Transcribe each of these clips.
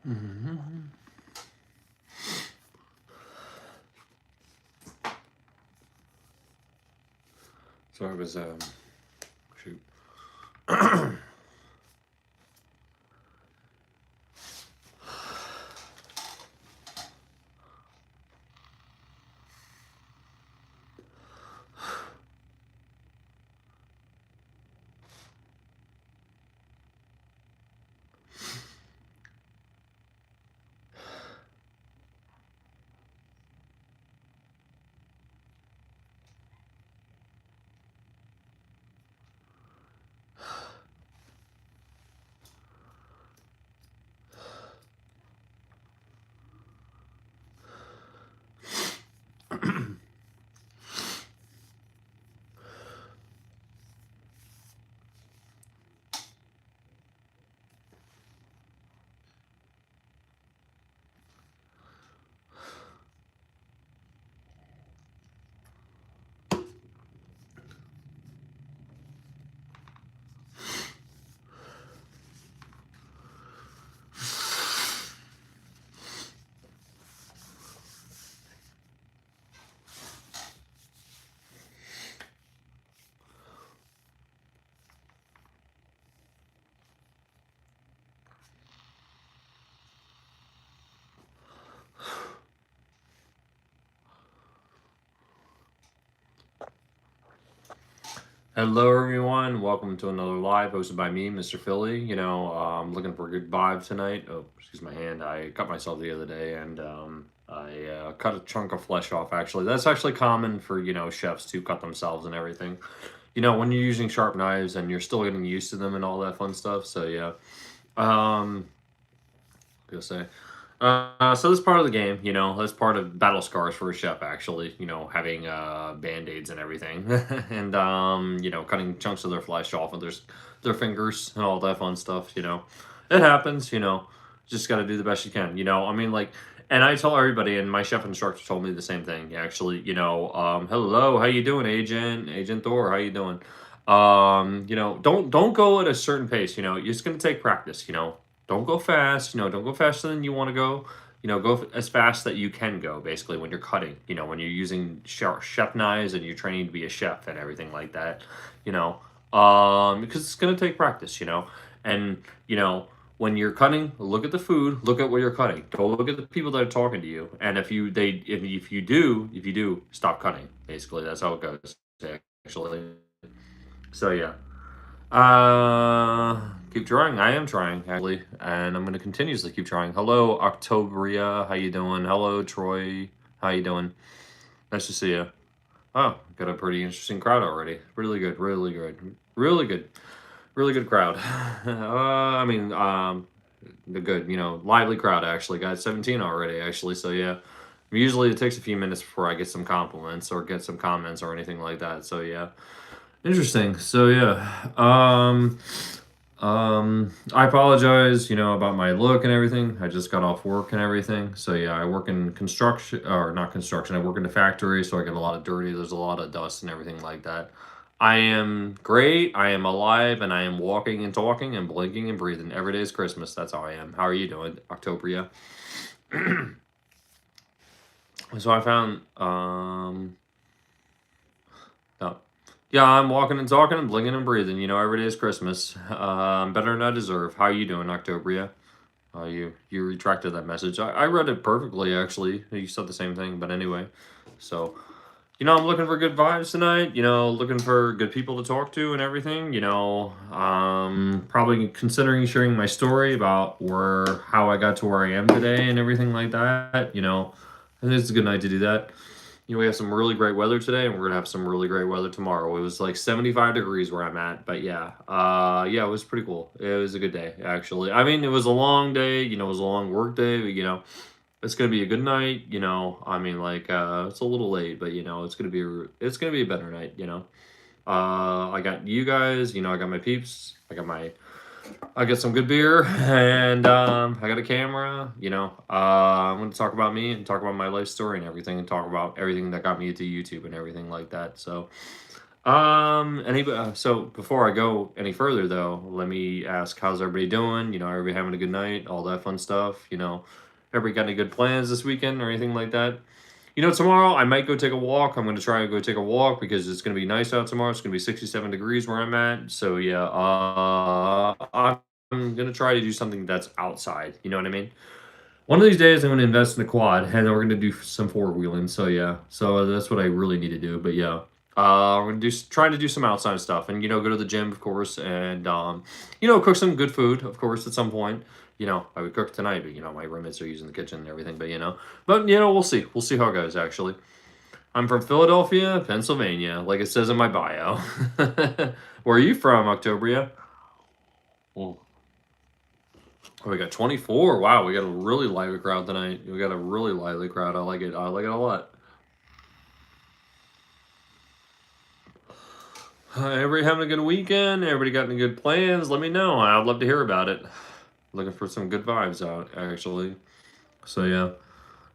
So I was shoot. Hello, everyone. Welcome to another live hosted by me, Mr. Philly. I'm looking for a good vibe tonight. Oh, excuse my hand. I cut myself the other day, and I cut a chunk of flesh off. Actually, that's actually common for chefs to cut themselves and everything. When you're using sharp knives and you're still getting used to them and all that fun stuff. So yeah. Gonna say. So this part of the game, that's part of battle scars for a chef. Actually, having band-aids and everything, and cutting chunks of their flesh off of their fingers and all that fun stuff. It happens. Just got to do the best you can. I mean, like, and I tell everybody, and my chef instructor told me the same thing. Actually, hello, how you doing, Agent Thor? How you doing? Don't go at a certain pace. It's gonna take practice. Don't go fast, don't go faster than you want to go. Go as fast that you can go, basically, when you're cutting, when you're using chef knives and you're training to be a chef and everything like that, because it's going to take practice, and, when you're cutting, look at the food, look at what you're cutting. Don't look at the people that are talking to you. And if you do, stop cutting. Basically, that's how it goes, actually. So, yeah. Keep trying. I am trying, actually, and I'm gonna continuously keep trying. Hello, Octobria. How you doing? Hello, Troy. How you doing? Nice to see you. Oh, got a pretty interesting crowd already. Really good. Really good. Really good. Really good crowd. I mean, the good, lively crowd. Actually, got 17 already. Actually, so yeah. Usually it takes a few minutes before I get some compliments or get some comments or anything like that. So yeah. Interesting. So yeah. I apologize, about my look and everything. I just got off work and everything. So yeah, I work in construction, or not construction. I work in the factory, so I get a lot of dirty. There's a lot of dust and everything like that. I am great. I am alive, and I am walking and talking and blinking and breathing. Every day is Christmas. That's how I am. How are you doing, Octobria? So I found oh. Yeah, I'm walking and talking and blinking and breathing. Every day is Christmas. Better than I deserve. How you doing, Octobria? You retracted that message. I read it perfectly, actually. You said the same thing, but anyway. So, I'm looking for good vibes tonight. Looking for good people to talk to and everything. Probably considering sharing my story about how I got to where I am today and everything like that. I think it's a good night to do that. We have some really great weather today, and we're gonna have some really great weather tomorrow. It was like 75 degrees where I'm at, but yeah, yeah, it was pretty cool. It was a good day, actually. I mean, it was a long day, it was a long work day, but it's gonna be a good night. I mean, like, it's a little late, but it's gonna be a better night. I got you guys, I got my peeps, I get some good beer, and I got a camera. I'm going to talk about me and talk about my life story and everything, and talk about everything that got me into YouTube and everything like that. So, So before I go any further, though, let me ask, how's everybody doing? Everybody having a good night? All that fun stuff. Everybody got any good plans this weekend or anything like that? Tomorrow I might go take a walk. I'm going to try and go take a walk because it's going to be nice out tomorrow. It's going to be 67 degrees where I'm at. So yeah, I'm going to try to do something that's outside. You know what I mean? One of these days, I'm going to invest in the quad, and then we're going to do some four wheeling. So yeah, so that's what I really need to do. But yeah, we're going to trying to do some outside stuff, and go to the gym, of course, and cook some good food, of course, at some point. I would cook tonight, but my roommates are using the kitchen and everything. But we'll see. We'll see how it goes. Actually, I'm from Philadelphia, Pennsylvania, like it says in my bio. Where are you from, Octobria? Oh, we got 24. Wow, we got a really lively crowd tonight. We got a really lively crowd. I like it. I like it a lot. Everybody having a good weekend? Everybody got any good plans? Let me know. I'd love to hear about it. Looking for some good vibes out, actually. So yeah.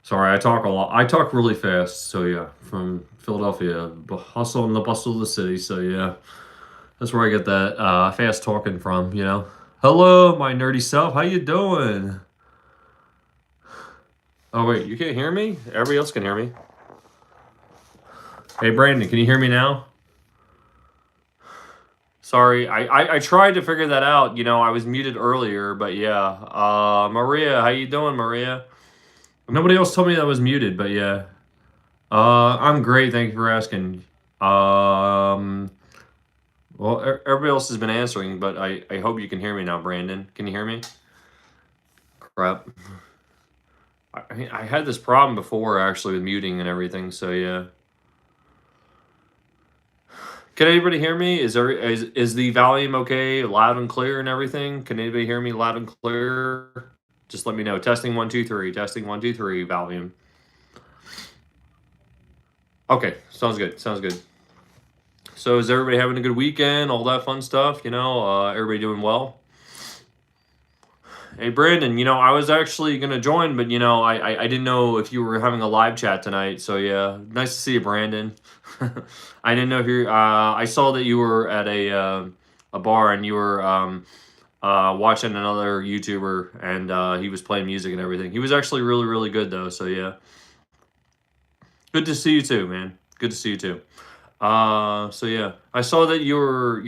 Sorry, I talk a lot. I talk really fast. So yeah, from Philadelphia, hustle and the bustle of the city. So yeah, that's where I get that fast talking from. Hello, my nerdy self. How you doing? Oh wait, you can't hear me? Everybody else can hear me. Hey Brandon, can you hear me now? Sorry, I tried to figure that out. I was muted earlier, but yeah. Maria, how you doing, Maria? Nobody else told me that I was muted, but yeah. I'm great. Thank you for asking. Well, everybody else has been answering, but I hope you can hear me now, Brandon. Can you hear me? Crap. I had this problem before, actually, with muting and everything, so yeah. Can anybody hear me? Is the volume okay, loud and clear and everything? Can anybody hear me loud and clear? Just let me know. Testing 1 2 3. Testing 1 2 3. Volume. Okay, sounds good. Sounds good. So is everybody having a good weekend? All that fun stuff. Everybody doing well? Hey Brandon, I was actually gonna join, but I didn't know if you were having a live chat tonight. So yeah, nice to see you, Brandon. I didn't know if you. I saw that you were at a bar and you were watching another YouTuber, and he was playing music and everything. He was actually really really good though. So yeah, good to see you too, man. Good to see you too. So yeah, I saw that you were,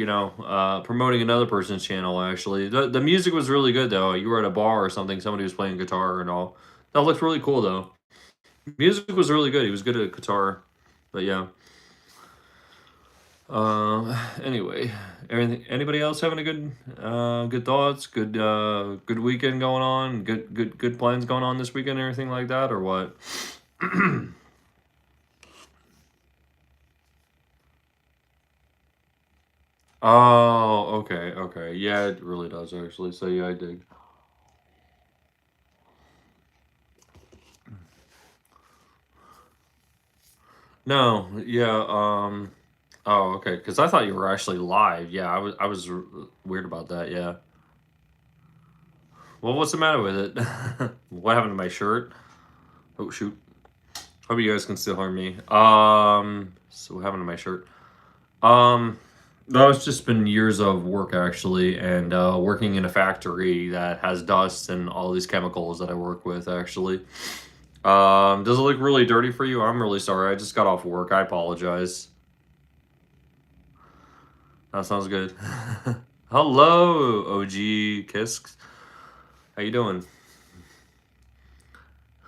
promoting another person's channel. Actually, the music was really good though. You were at a bar or something. Somebody was playing guitar and all. That looked really cool though. Music was really good. He was good at guitar, but yeah. Anyway, everything. Anybody else having a good thoughts? Good weekend going on. Good plans going on this weekend. Everything like that, or what? Oh, okay, okay. Yeah, it really does actually. So yeah, I dig. No, yeah, oh, okay. Because I thought you were actually live. Yeah, I was weird about that. Yeah. Well, what's the matter with it? What happened to my shirt? Oh shoot. Hope you guys can still hear me. So what happened to my shirt? Um, no, it's just been years of work actually, and working in a factory that has dust and all these chemicals that I work with actually. Does it look really dirty for you? I'm really sorry. I just got off work. I apologize. That sounds good. Hello, OG Kisk. How you doing?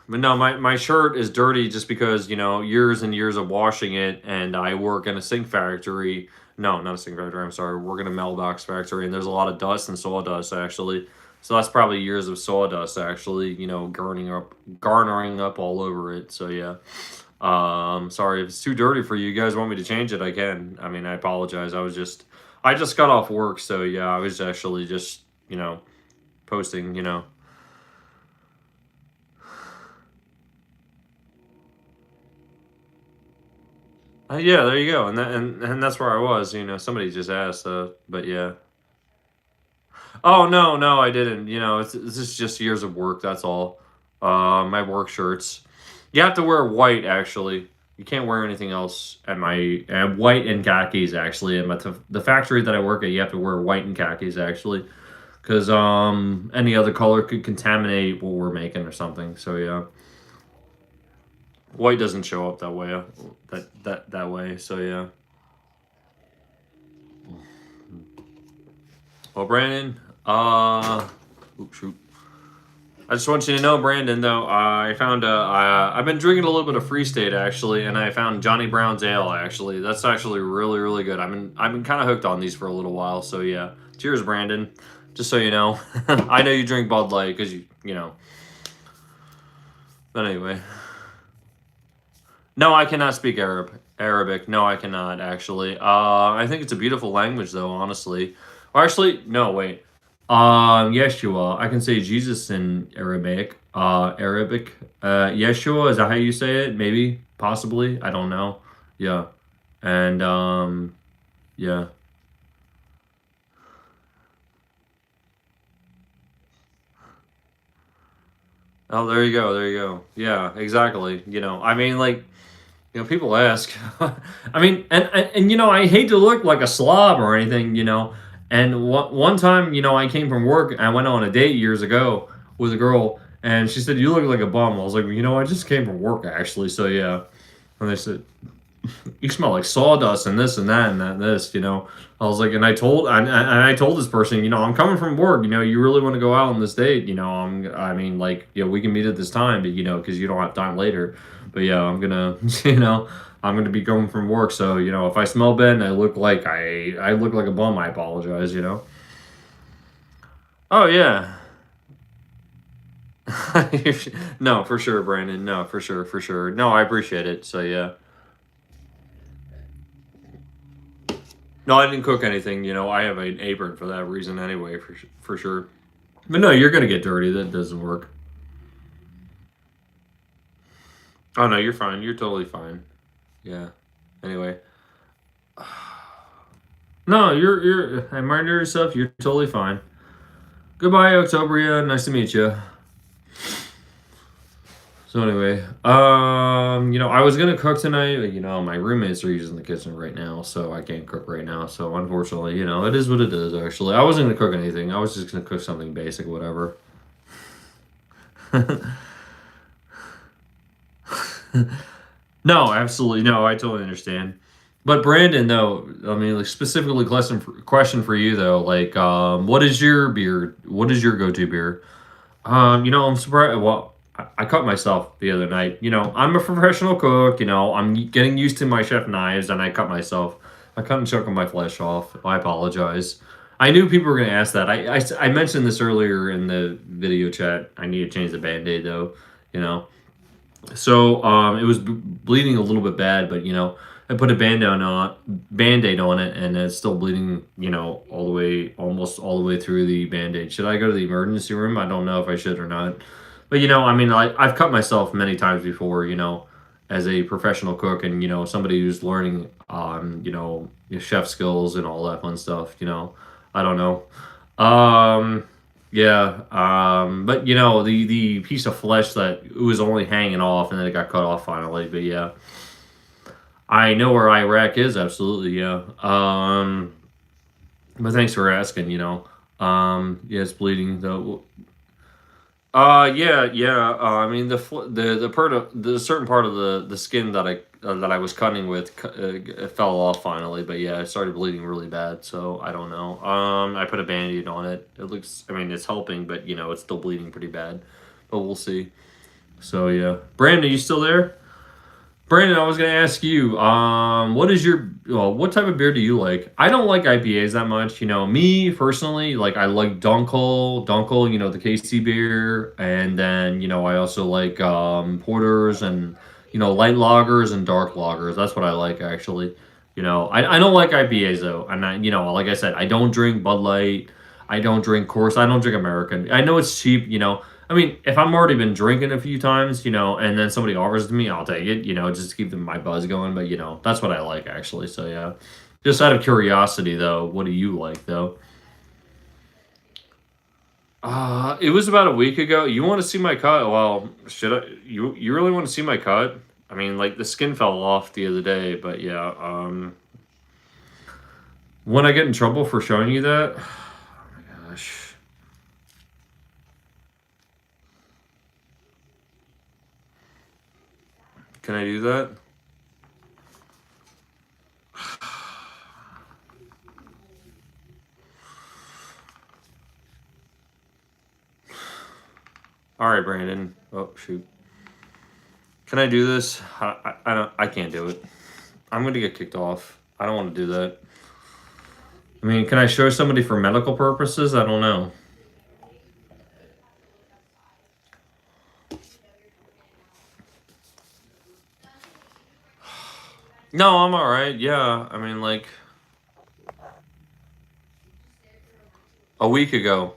But no, my shirt is dirty just because, years and years of washing it, and I work in a sink factory. No, not a sink factory, I'm sorry. I work in a mailbox factory, and there's a lot of dust and sawdust, actually. So that's probably years of sawdust, actually, garnering up all over it. So yeah. Sorry if it's too dirty for you. You guys want me to change it, I can. I mean, I apologize. I just got off work, so yeah, I was actually just, posting. Yeah, there you go, and that's where I was. Somebody just asked, but yeah. Oh no, no, I didn't. This is just years of work. That's all. My work shirts. You have to wear white, actually. You can't wear anything else at my white and khakis actually. At the factory that I work at, you have to wear white and khakis actually, because any other color could contaminate what we're making or something. So yeah, white doesn't show up that way. That way. So yeah. Well, Brandon. Oops, shoot. I just want you to know, Brandon. Though I found I've been drinking a little bit of Free State actually, and I found Johnny Brown's Ale actually. That's actually really really good. I've been kind of hooked on these for a little while. So yeah, cheers, Brandon. Just so you know, I know you drink Bud Light because you know. But anyway, no, I cannot speak Arabic. No, I cannot actually. I think it's a beautiful language though, honestly. Or actually, no, wait. Yeshua. I can say Jesus in Arabic. Arabic. Yeshua, is that how you say it? Maybe, possibly. I don't know. Yeah. And yeah. Oh, there you go. There you go. Yeah, exactly. I mean, like, people ask. I mean, and I hate to look like a slob or anything. And one time, I came from work and I went on a date years ago with a girl, and she said, "You look like a bum." I was like, I just came from work actually. So yeah. And they said, "You smell like sawdust and this and that and that and this." I was like, and I told this person, I'm coming from work. You really want to go out on this date? I mean, like, we can meet at this time, but because you don't have time later. But yeah, I'm gonna, I'm gonna be going from work. So if I smell bad and I look like a bum, I apologize. Oh yeah. No, for sure, Brandon. No, for sure, for sure. No, I appreciate it. So yeah. No, I didn't cook anything. I have an apron for that reason anyway, for sure. But no, you're gonna get dirty. That doesn't work. Oh no, you're fine. You're totally fine. Yeah. Anyway, no, you're. Hey, mind yourself. You're totally fine. Goodbye, Octobria. Nice to meet you. So anyway, I was gonna cook tonight, but my roommates are using the kitchen right now, so I can't cook right now. So unfortunately, it is what it is. Actually, I wasn't gonna cook anything. I was just gonna cook something basic, whatever. No, absolutely no. I totally understand. But Brandon, though, I mean, like specifically question for you though, like, what is your beer? What is your go-to beer? I'm surprised. Well, I cut myself the other night. I'm a professional cook. I'm getting used to my chef knives, and I cut myself. I cut and choke my flesh off. I apologize. I knew people were going to ask that. I mentioned this earlier in the video chat. I need to change the band-aid though. You know, so it was bleeding a little bit bad, but I put a band-aid on it, and it's still bleeding. All the way, almost all the way through the band-aid. Should I go to the emergency room? I don't know if I should or not. But I mean, I've cut myself many times before. As a professional cook, and somebody who's learning chef skills and all that fun stuff. I don't know. Yeah. But the piece of flesh that it was only hanging off, and then it got cut off finally. But yeah, I know where Iraq is. Absolutely, yeah. But thanks for asking. Yeah, it's bleeding though. Yeah, yeah. I mean, the certain part of the skin that I was cutting with it fell off finally, but yeah, it started bleeding really bad. So I don't know. I put a band-aid on it. It looks, I mean, it's helping, but it's still bleeding pretty bad. But we'll see. So yeah, Brandon, you still there? Brandon, I was gonna ask you, what type of beer do you like? I don't like IPAs that much. Me personally, like I like Dunkel, the KC beer, and then I also like porters and light lagers and dark lagers. That's what I like actually. I don't like IPAs though, and like I said, I don't drink Bud Light. I don't drink Coors. I don't drink American. I know it's cheap. I mean, if I'm already been drinking a few times, and then somebody offers it to me, I'll take it, just to keep my buzz going. But that's what I like actually. So yeah, just out of curiosity though, what do you like though? It was about a week ago. You want to see my cut? Well, should I? You really want to see my cut? I mean, like, the skin fell off the other day, but yeah, when I get in trouble for showing you that, oh my gosh. Can I do that? All right, Brandon. Oh, shoot. Can I do this? I don't. I can't do it. I'm gonna get kicked off. I don't want to do that. I mean, can I show somebody for medical purposes? I don't know. No, I'm all right. Yeah, I mean, like a week ago.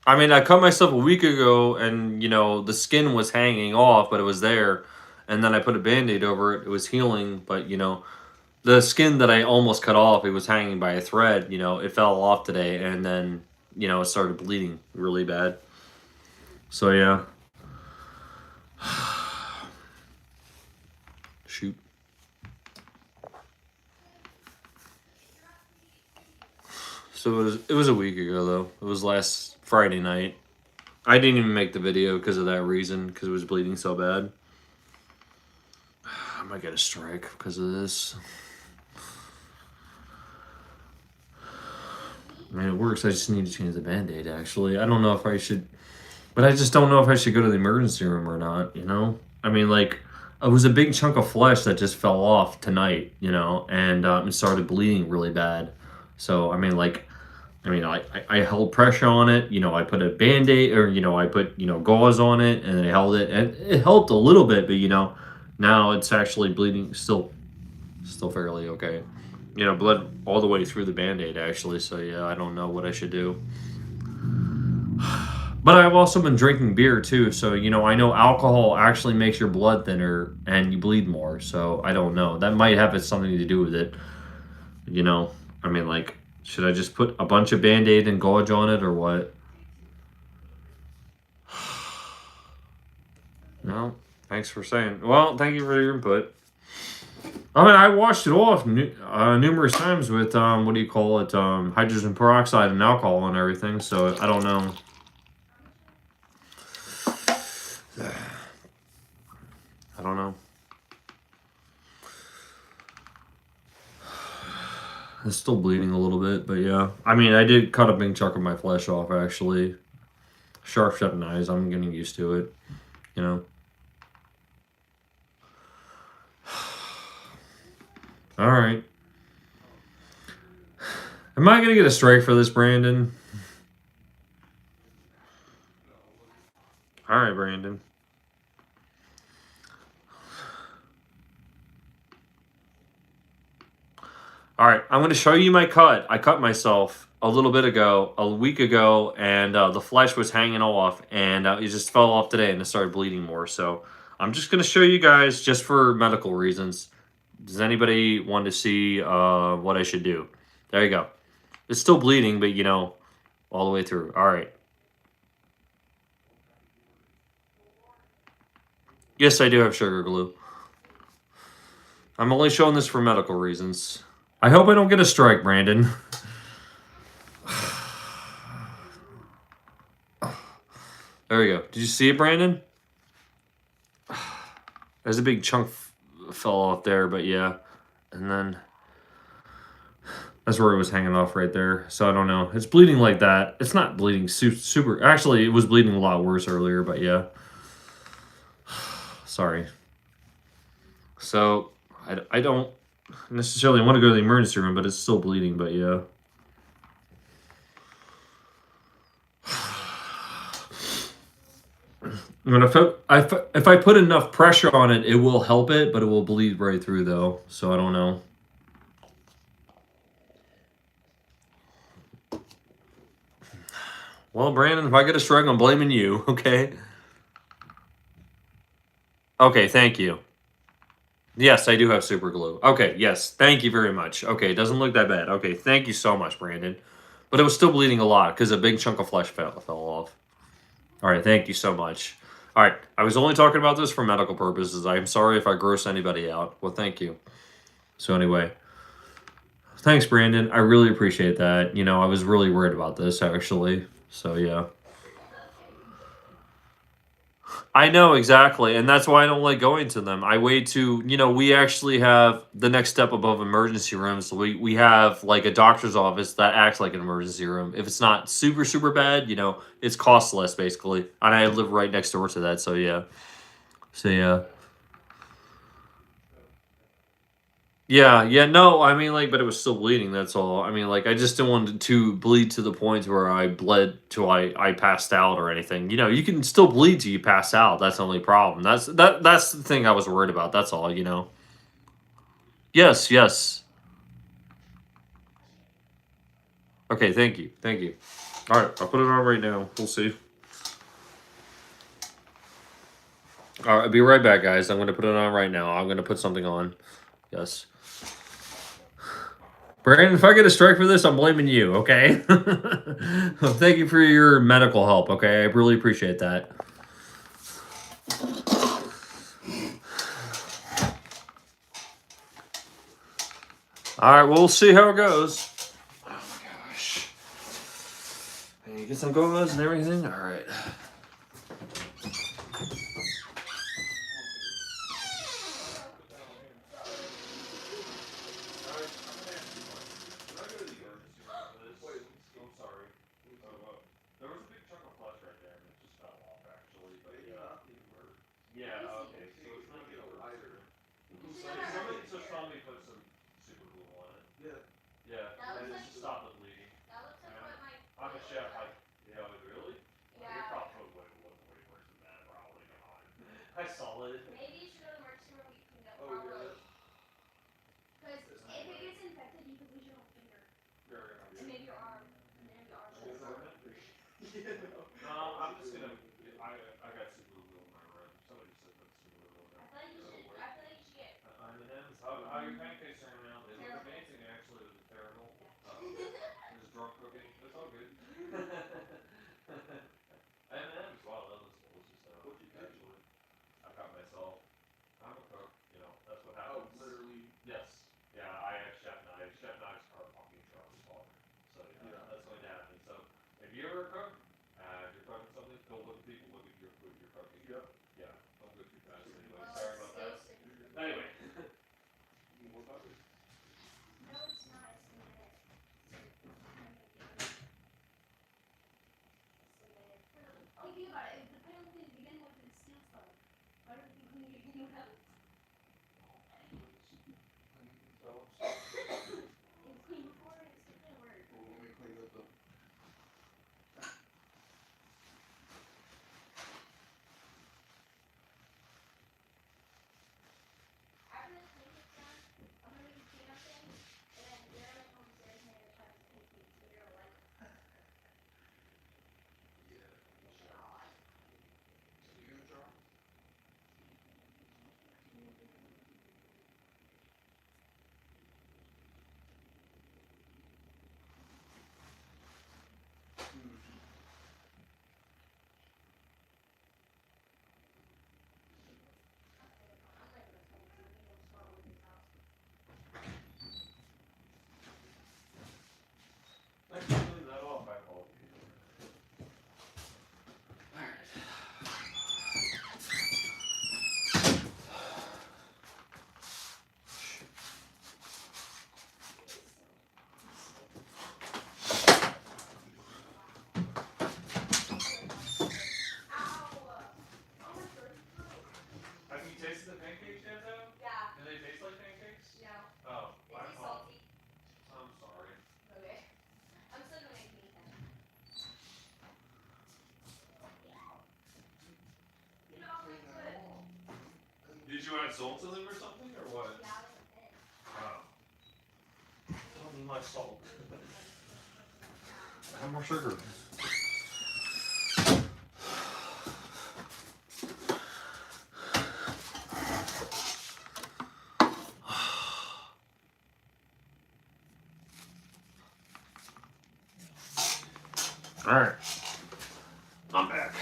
I mean, I cut myself a week ago, and the skin was hanging off, but it was there. And then I put a band-aid over it. It was healing, but the skin that I almost cut off, it was hanging by a thread. It fell off today, and then it started bleeding really bad. So yeah. Shoot. So it was a week ago though. It was last Friday night. I didn't even make the video because of that reason, because it was bleeding so bad. I might get a strike because of this. I mean, it works. I just need to change the band-aid, actually. I don't know if I should, but I just don't know if I should go to the emergency room or not, I mean, like, it was a big chunk of flesh that just fell off tonight, and it started bleeding really bad. So, I mean, like, I held pressure on it, I put a band-aid, or, I put, gauze on it, and I held it, and it helped a little bit, but, now it's actually bleeding, still fairly okay. Bled all the way through the band-aid, actually, so yeah, I don't know what I should do. But I've also been drinking beer, too, so, I know alcohol actually makes your blood thinner, and you bleed more, so I don't know. That might have something to do with it, I mean, like, should I just put a bunch of Band-Aid and gauze on it, or what? No, thanks for saying. Well, thank you for your input. I mean, I washed it off numerous times with, what do you call it, hydrogen peroxide and alcohol and everything, so I don't know. I don't know. It's still bleeding a little bit, but yeah. I mean, I did cut a big chunk of my flesh off, actually. Sharp shut knives, I'm getting used to it, Alright. Am I going to get a strike for this, Brandon? Alright, Brandon. Alright, I'm going to show you my cut. I cut myself a little bit ago, a week ago, and the flesh was hanging off, and it just fell off today, and it started bleeding more. So I'm just going to show you guys, just for medical reasons. Does anybody want to see what I should do? There you go. It's still bleeding, but, all the way through. All right. Yes, I do have sugar glue. I'm only showing this for medical reasons. I hope I don't get a strike, Brandon. There we go. Did you see it, Brandon? There's a big chunk fell off there, but yeah. And then that's where it was hanging off right there. So I don't know. It's bleeding like that. It's not bleeding super. Actually, it was bleeding a lot worse earlier, but yeah. Sorry. So I don't necessarily want to go to the emergency room, but it's still bleeding, but yeah. I mean, if I put enough pressure on it, it will help it, but it will bleed right through, though. So I don't know. Well, Brandon, if I get a strike, I'm blaming you, okay? Okay, thank you. Yes, I do have super glue. Okay, yes, thank you very much. Okay, it doesn't look that bad. Okay, thank you so much, Brandon. But it was still bleeding a lot because a big chunk of flesh fell off. All right, thank you so much. All right. I was only talking about this for medical purposes. I'm sorry if I gross anybody out. Well, thank you. So anyway, thanks, Brandon. I really appreciate that. You know, I was really worried about this actually. So yeah. I know exactly, and that's why I don't like going to them. I wait to, we actually have the next step above emergency rooms. So we have like a doctor's office that acts like an emergency room. If it's not super super bad, it's costless basically, and I live right next door to that. So yeah, so yeah. Yeah, no, I mean, like, but it was still bleeding. That's all. I mean, like, I just didn't want it to bleed to the point where I bled till I passed out or anything. You can still bleed till you pass out. That's the only problem. That's the thing I was worried about. That's all. Yes, yes. Okay, thank you, thank you. All right, I'll put it on right now. We'll see. All right, I'll be right back, guys. I'm gonna put it on right now. I'm gonna put something on. Yes. Brandon, if I get a strike for this, I'm blaming you, okay? Thank you for your medical help, okay? I really appreciate that. All right, we'll see how it goes. Oh my gosh. Hey, get some gauze and everything? All right. Did you add salt to them or something, or what? Oh. I don't need my salt. I have more sugar. All right, I'm back.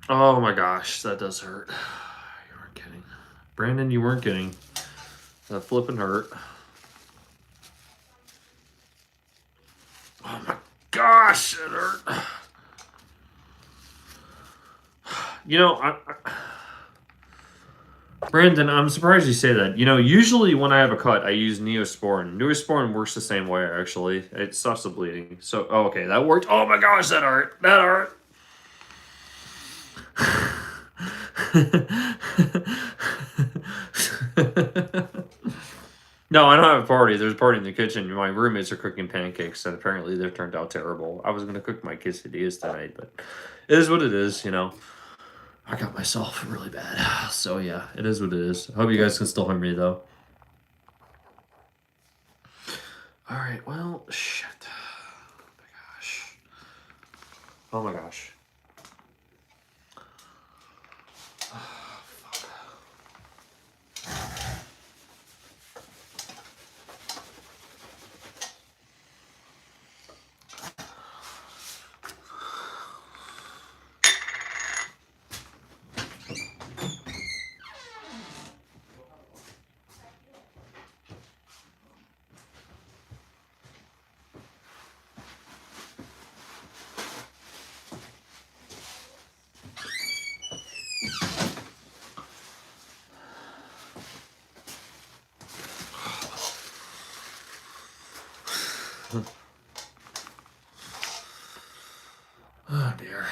Oh my gosh, that does hurt. You weren't kidding. Brandon, you weren't kidding. That flipping hurt. Oh my gosh, it hurt. You know, Brandon, I'm surprised you say that. You know, usually when I have a cut, I use Neosporin. Neosporin works the same way, actually. It stops the bleeding. So, oh, okay, that worked. Oh my gosh, that hurt. That hurt. No, I don't have a party. There's a party in the kitchen. My roommates are cooking pancakes, and apparently they've turned out terrible. I was going to cook my quesadillas tonight, but it is what it is, you know. I got myself really bad. So, yeah, it is what it is. I hope you guys can still hear me, though. All right, well, shit. Oh my gosh. Oh my gosh. Oh dear.